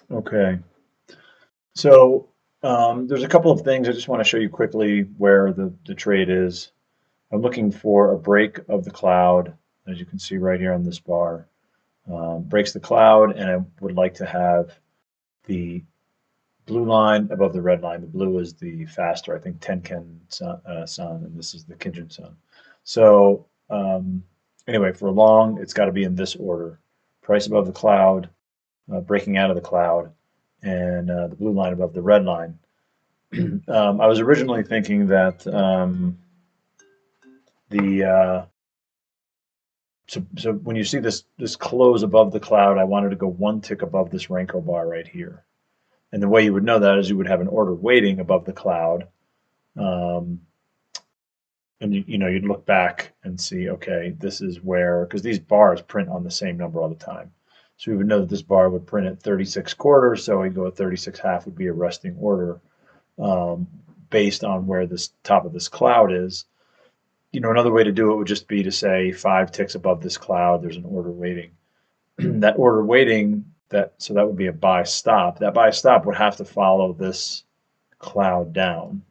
Okay, so there's a couple of things I just want to show you quickly where the trade is. I'm looking for a break of the cloud, as you can see right here on this bar. Breaks the cloud, and I would like to have the blue line above the red line. The blue is the faster, I think, Tenkan sun, and this is the Kxin sun. So anyway, for long, it's got to be in this order: price above the cloud, breaking out of the cloud, and the blue line above the red line. I was originally thinking that the so when you see this close above the cloud, I wanted to go one tick above this Renko bar right here. And the way you would know that is you would have an order waiting above the cloud, um, and you'd look back and see, okay, this is where, because these bars print on the same number all the time. So we would know that this bar would print at 36 quarters, so we go at 36 half would be a resting order, um, based on where this top of this cloud is. Another way to do it would just be to say 5 ticks above this cloud, there's an order waiting. That order waiting, so that would be a buy stop. That buy stop would have to follow this cloud down,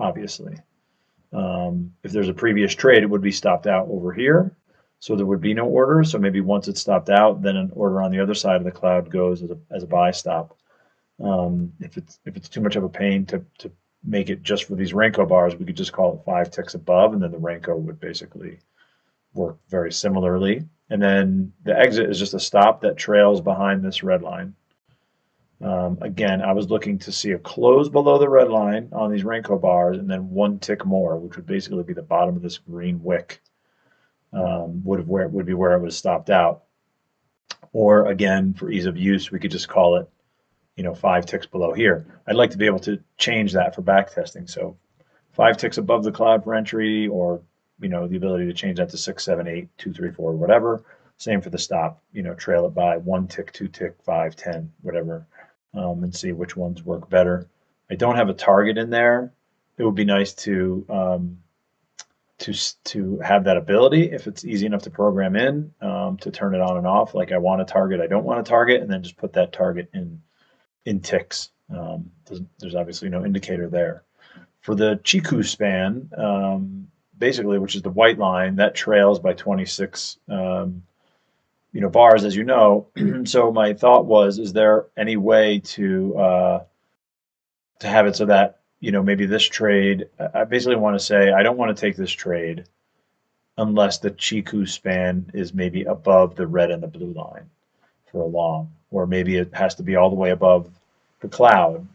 obviously. If there's a previous trade, it would be stopped out over here. So there would be no order. So maybe once it's stopped out, then an order on the other side of the cloud goes as a buy stop. If it's too much of a pain to make it just for these Renko bars, we could just call it 5 ticks above, and then the Renko would basically work very similarly. And then the exit is just a stop that trails behind this red line. Again, I was looking to see a close below the red line on these Renko bars, and then one tick more, which would basically be the bottom of this green wick, would be where it was stopped out. Or again, for ease of use, we could just call it, 5 ticks below here. I'd like to be able to change that for back testing. So 5 ticks above the cloud for entry, or the ability to change that to 6, 7, 8, 2, 3, 4, whatever. Same for the stop. Trail it by 1 tick, 2 tick, 5, 10, whatever, and see which ones work better. I don't have a target in there. It would be nice to have that ability if it's easy enough to program in, to turn it on and off. Like I want a target, I don't want a target, and then just put that target in ticks. There's obviously no indicator there. For the Chiku span, basically, which is the white line, that trails by 26 bars, as you know. So my thought was, is there any way to have it so that maybe this trade? I basically want to say I don't want to take this trade unless the Chiku span is maybe above the red and the blue line for a long, or maybe it has to be all the way above the cloud,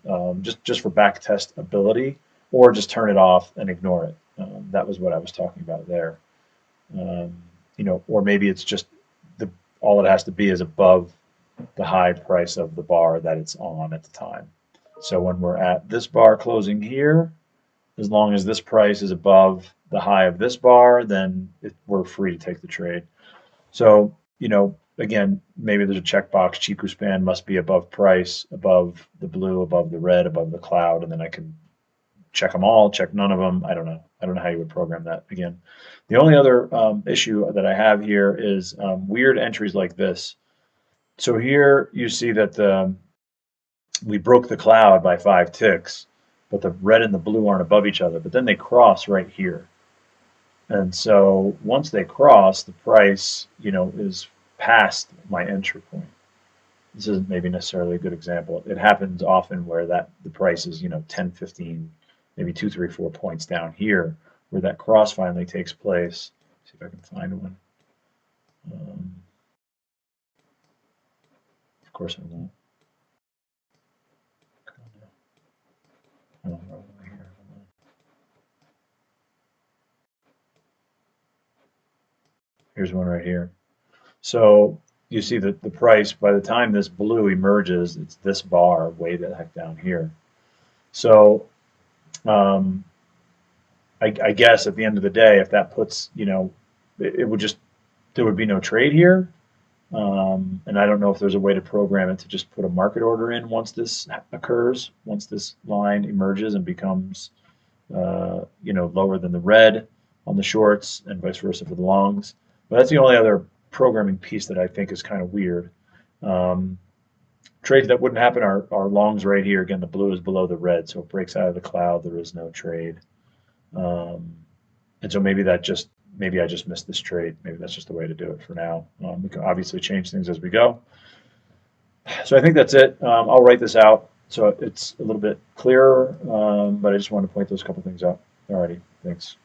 just for back test ability, or just turn it off and ignore it. That was what I was talking about there. Um, or maybe it's just the all it has to be is above the high price of the bar that it's on at the time. So when we're at this bar closing here, as long as this price is above the high of this bar, then we're free to take the trade. So, again, maybe there's a checkbox. Chiku span must be above price, above the blue, above the red, above the cloud, and then I can check them all, check none of them. I don't know. I don't know how you would program that. Again, the only other issue that I have here is weird entries like this. So here you see that we broke the cloud by 5 ticks, but the red and the blue aren't above each other. But then they cross right here. And so once they cross, the price, is past my entry point. This isn't maybe necessarily a good example. It happens often where the price is, 10, 15, maybe 2, 3, 4 points down here, where that cross finally takes place. See if I can find one. Of course I won't. Oh, here. Here's one right here. So you see that the price, by the time this blue emerges, it's this bar way the heck down here. So um, I guess at the end of the day, if that puts, it would just, there would be no trade here. And I don't know if there's a way to program it to just put a market order in once this occurs, once this line emerges and becomes, lower than the red on the shorts, and vice versa for the longs. But that's the only other programming piece that I think is kind of weird. Um, Trades that wouldn't happen are longs right here. Again, the blue is below the red, so it breaks out of the cloud. There is no trade. Um, and so maybe I just missed this trade. Maybe that's just the way to do it for now. We can obviously change things as we go. So I think that's it. I'll write this out so it's a little bit clearer, but I just wanted to point those couple things out. Alrighty, thanks.